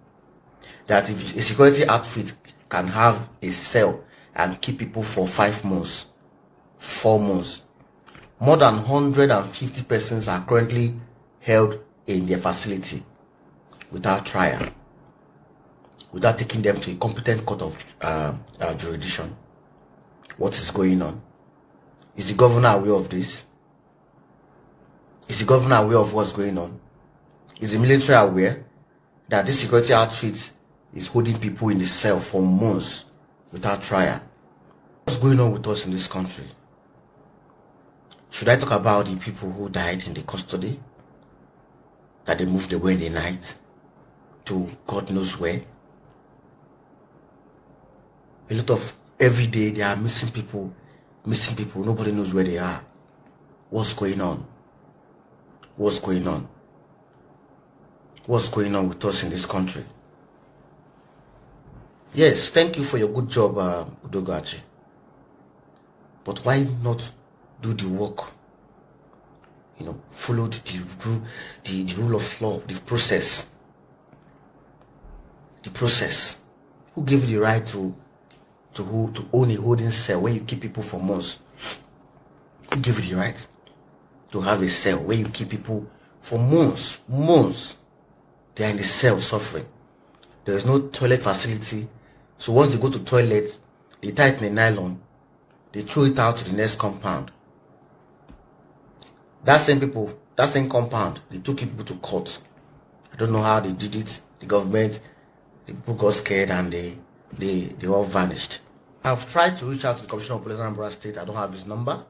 That if a security outfit can have a cell and keep people for 5 months, 4 months, more than 150 persons are currently held in their facility without trial, without taking them to a competent court of jurisdiction. What is going on? Is the governor aware of this? Is the governor aware of what's going on? Is the military aware that this security outfit is holding people in the cell for months without trial? What's going on with us in this country? Should I talk about the people who died in the custody? that they moved away in the night to God knows where. A lot of every day there are missing people. Nobody knows where they are. What's going on? What's going on? What's going on with us in this country? Yes, thank you for your good job, Udogachi. But why not do the work? You know, follow the rule of law, the process. The process. Who gave you the right to own a holding cell where you keep people for months? Who gave you the right to have a cell where you keep people for months? They are in the cell suffering. There is no toilet facility. So once they go to toilet, they tie it in a nylon. They throw it out to the next compound. That same compound, they took people to court. I don't know how they did it. The government, the people got scared and they all vanished. I've tried to reach out to the Commissioner of Police in Anambra State. I don't have his number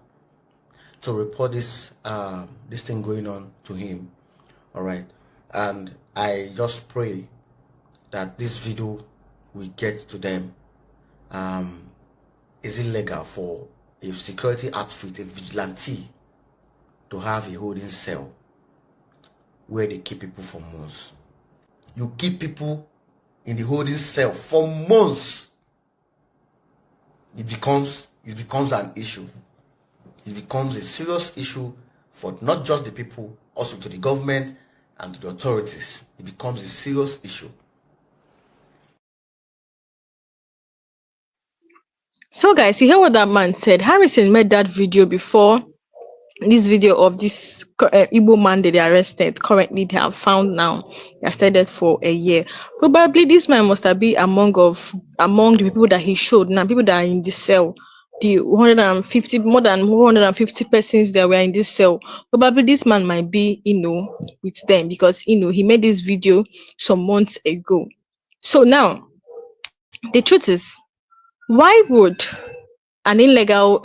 to report this thing going on to him. All right, and I just pray that this video will get to them. Is it legal for a security outfit, a vigilante, to have a holding cell where they keep people for months? You keep people in the holding cell for months. It becomes an issue. It becomes a serious issue for not just the people, also to the government and to the authorities. It becomes a serious issue. So, guys, you hear what that man said? Harrison made that video before this video of this Igbo man that they arrested. Currently, they have found now. They are studied for a year. Probably this man must have been among the people that he showed. Now, people that are in this cell, the 150, more than 150 persons that were in this cell. Probably this man might be, with them because he made this video some months ago. So now, the truth is, why would an illegal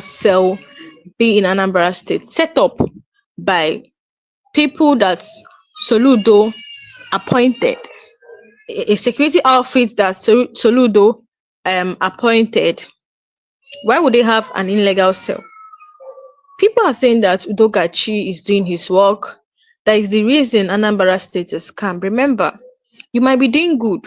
cell be in Anambra State set up by people that Soludo appointed, a security outfit that Soludo appointed? Why would they have an illegal cell? People are saying that Udogachi is doing his work. That is the reason Anambra State is calm. Remember, you might be doing good,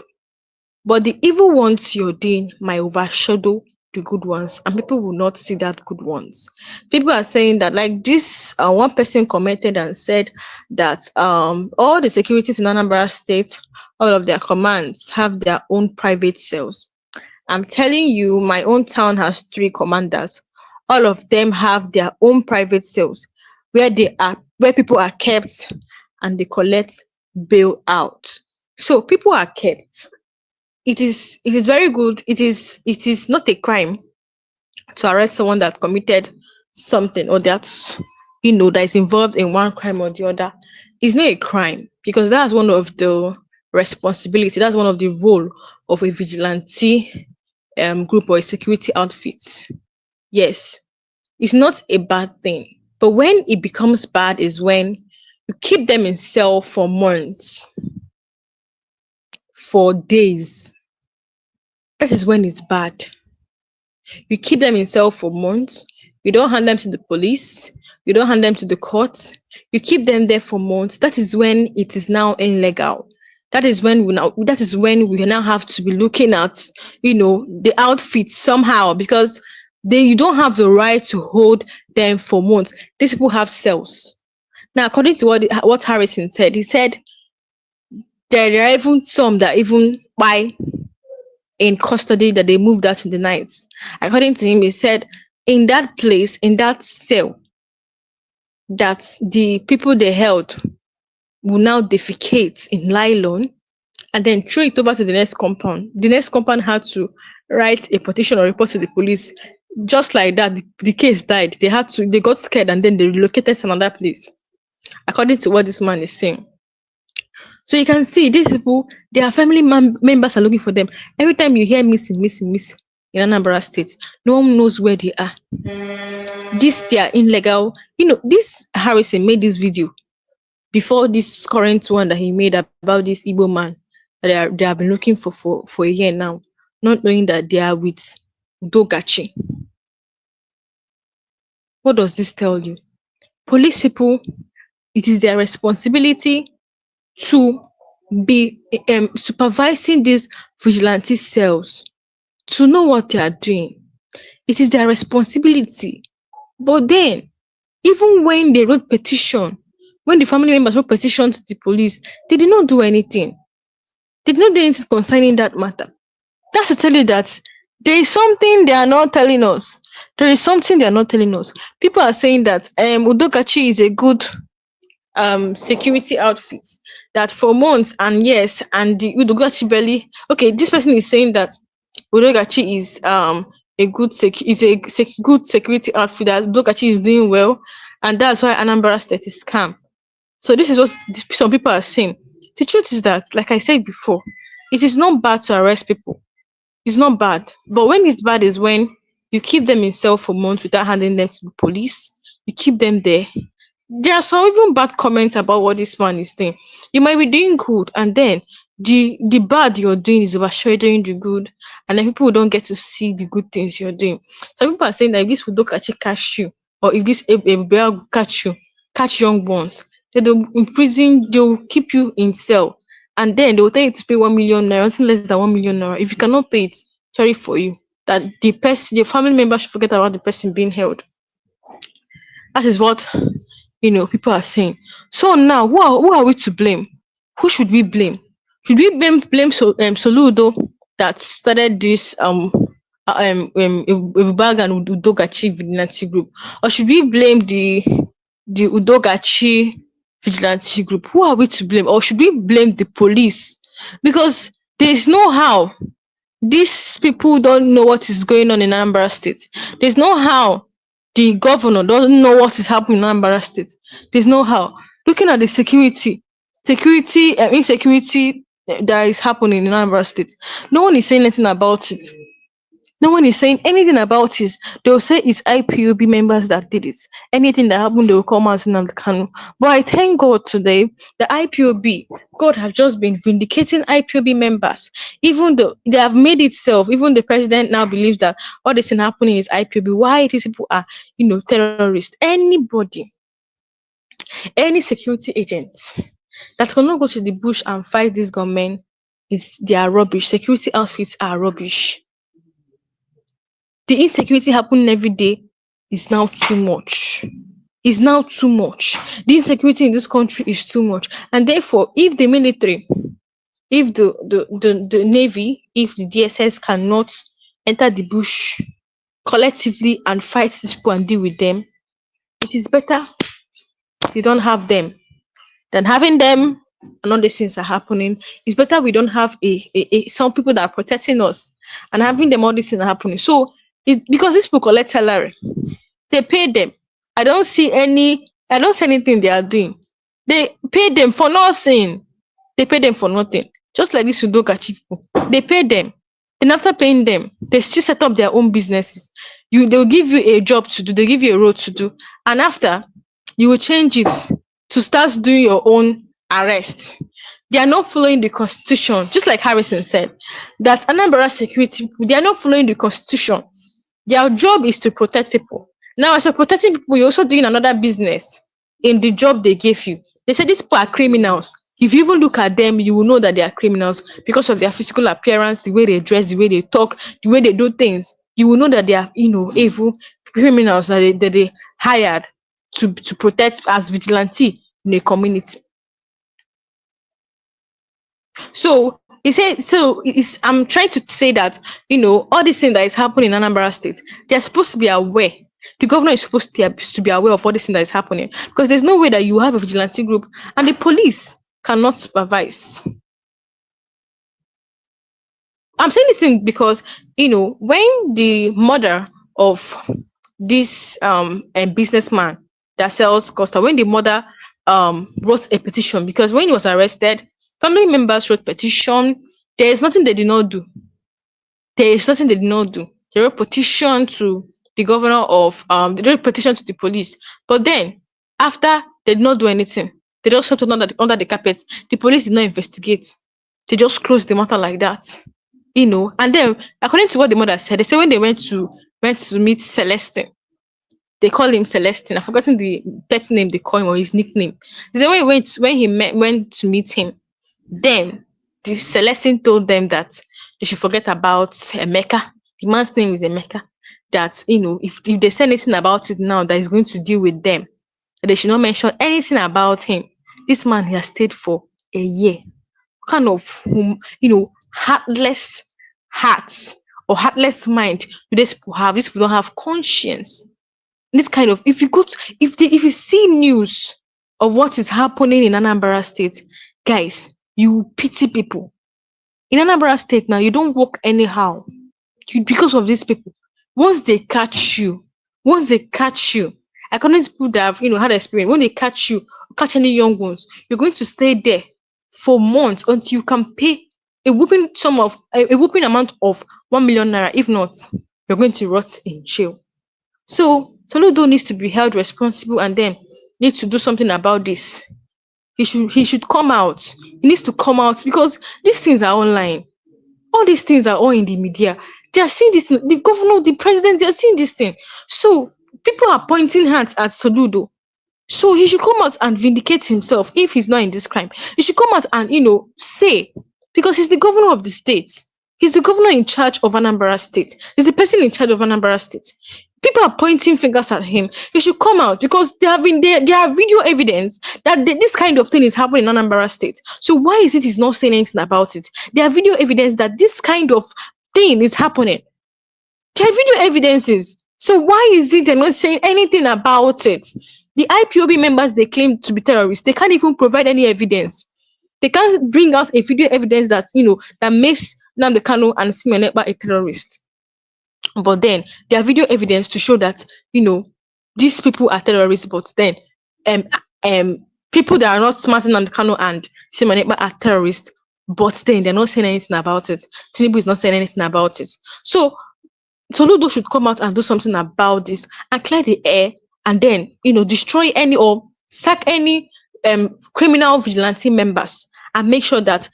but the evil ones you're doing might overshadow the good ones, and people will not see that good ones. People are saying that, like this, one person commented and said that all the securities in Anambra State, all of their commands have their own private cells. I'm telling you, my own town has 3 commanders. All of them have their own private cells where people are kept and they collect bail out. So people are kept. It is very good. It is not a crime to arrest someone that committed something or that that is involved in one crime or the other. It's not a crime because that's one of the responsibility. That's one of the role of a vigilante group or a security outfit. Yes, it's not a bad thing. But when it becomes bad is when you keep them in cell for months, for days. That is when it's bad. You keep them in cell for months. You don't hand them to the police. You don't hand them to the courts. You keep them there for months. That is when it is now illegal. That is when we now have to be looking at, the outfits somehow, because you don't have the right to hold them for months. These people have cells. Now, according to what Harrison said, he said there are even some that even buy in custody that they moved out in the night. According to him, he said in that place, in that cell, that the people they held will now defecate in nylon and then throw it over to the next compound. The next compound had to write a petition or report to the police. Just like that, the case died. They got scared and then they relocated to another place. According to what this man is saying. So you can see these people, their family members are looking for them. Every time you hear missing in Anambra State, no one knows where they are. They are illegal. This Harrison made this video before this current one that he made about this Igbo man that they have been looking for a year now, not knowing that they are with Dogachi. What does this tell you? Police people, it is their responsibility to be supervising these vigilante cells to know what they are doing. It is their responsibility. But then, even when they wrote petition, when the family members wrote petition to the police, they did not do anything. They did not do anything concerning that matter. That's to tell you that there is something they are not telling us. There is something they are not telling us. People are saying that Udokachi is a good security outfit, that for months and years, and the Udokachi belly. Okay, this person is saying that Udokachi is a good good security outfit, that Udokachi is doing well, and that's why Anambra State is scam. So this is what some people are saying. The truth is that, like I said before, it is not bad to arrest people. It's not bad. But when it's bad is when you keep them in cell for months without handing them to the police. You keep them there. There are some even bad comments about what this man is doing. You might be doing good, and then the bad you're doing is overshadowing the good, and then people don't get to see the good things you're doing. Some people are saying that if this will don't actually catch you, or if this bear will catch you, catch young ones, they'll imprison, they'll keep you in cell, and then they'll tell you to pay 1 million naira, nothing less than 1 million naira. If you cannot pay it, sorry for you. That the person, your family member should forget about the person being held. That is what people are saying. So now, who are we to blame? Who should we blame? Should we blame Soludo that started this Ibubag and Udogachi vigilante group, or should we blame the Udogachi vigilante group? Who are we to blame, or should we blame the police? Because there is no how these people don't know what is going on in Anambra State. There's no how the governor doesn't know what is happening in Anambra State. There's no how. Looking at the insecurity that is happening in Anambra State, no one is saying anything about it. No one is saying anything about it. They'll say it's IPOB members that did it. Anything that happened, they will come as Nnamdi Kanu. But I thank God today, the IPOB, God have just been vindicating IPOB members. Even though they have made itself, even the president now believes that all this thing happening is IPOB. Why these people are, terrorists? Anybody, any security agent that cannot go to the bush and fight this government, they are rubbish. Security outfits are rubbish. The insecurity happening every day is now too much. Is now too much. The insecurity in this country is too much. And therefore, if the military, if the Navy, if the DSS cannot enter the bush collectively and fight these people and deal with them, it is better you don't have them than having them and all these things are happening. It's better we don't have some people that are protecting us and having them all these things are happening. So because these people collect salary, they pay them. I don't see anything they are doing. They pay them for nothing. They pay them for nothing. Just like this Udokachi people. They pay them. And after paying them, they still set up their own businesses. They'll give you a job to do, they give you a role to do. And after, you will change it to start doing your own arrest. They are not following the constitution, just like Harrison said, that Anambra security, they are not following the constitution. Their job is to protect people. Now, as you're protecting people, you're also doing another business in the job they gave you. They say these people are criminals. If you even look at them, you will know that they are criminals because of their physical appearance, the way they dress, the way they talk, the way they do things. You will know that they are, evil criminals that they hired to protect as vigilante in a community. So he said, I'm trying to say that, all this thing that is happening in Anambra State, they're supposed to be aware. The governor is supposed to be aware of all this thing that is happening, because there's no way that you have a vigilante group and the police cannot supervise. I'm saying this thing because, when the mother of this businessman that sells Costa, when the mother wrote a petition, because when he was arrested, family members wrote petition. There is nothing they did not do. There is nothing they did not do. They wrote petition to the governor of they wrote petition to the police. But then after, they did not do anything. They just swept it under the carpet. The police did not investigate. They just closed the matter like that. And then according to what the mother said, they said when they went to meet Celestine, they call him Celestine. I've forgotten the pet name they call him or his nickname. Then when he went to meet him, then the Celestine told them that they should forget about Emeka. The man's name is Emeka. That if they say anything about it now, that is going to deal with them. They should not mention anything about him. This man he has stayed for a year. What kind of heartless hearts or heartless mind do these people have? These people don't have conscience. This kind of if you see news of what is happening in Anambra State, guys, you will pity people. In Anambra State now, you don't walk anyhow. Because of these people. Once they catch you, according to people that have had experience, when they catch you, catch any young ones, you're going to stay there for months until you can pay a whooping amount of 1 million naira. If not, you're going to rot in jail. So Soludo needs to be held responsible and then needs to do something about this. He should come out. He needs to come out because these things are online. All these things are all in the media. They are seeing this. The governor, the president, they are seeing this thing. So people are pointing hands at Soludo. So he should come out and vindicate himself if he's not in this crime. He should come out and say, because he's the governor of the state. He's the governor in charge of Anambra State. He's the person in charge of Anambra State. People are pointing fingers at him. He should come out because there are video evidence that this kind of thing is happening in Anambra State. So why is it he's not saying anything about it? There are video evidence that this kind of thing is happening. There are video evidences. So why is it they're not saying anything about it? The IPOB members they claim to be terrorists, they can't even provide any evidence. They can't bring out a video evidence that makes Nnamdi Kanu and Simon Ekpa a terrorist. But then there are video evidence to show that these people are terrorists. But then people that are not smart Nnamdi Kanu and Simon Ekpa are terrorists. But then they're not saying anything about it. Tinubu is not saying anything about it. So Soludo should come out and do something about this and clear the air and then destroy any or sack any criminal vigilante members and make sure that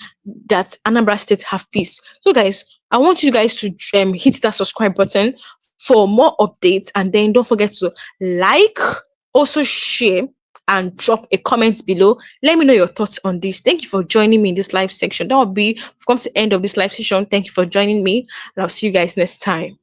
Anambra State have peace. So guys, I want you guys to hit that subscribe button for more updates and then don't forget to like, also share and drop a comment below. Let me know your thoughts on this. Thank you for joining me in this live section. That will be, we've come to the end of this live session. Thank you for joining me and I'll see you guys next time.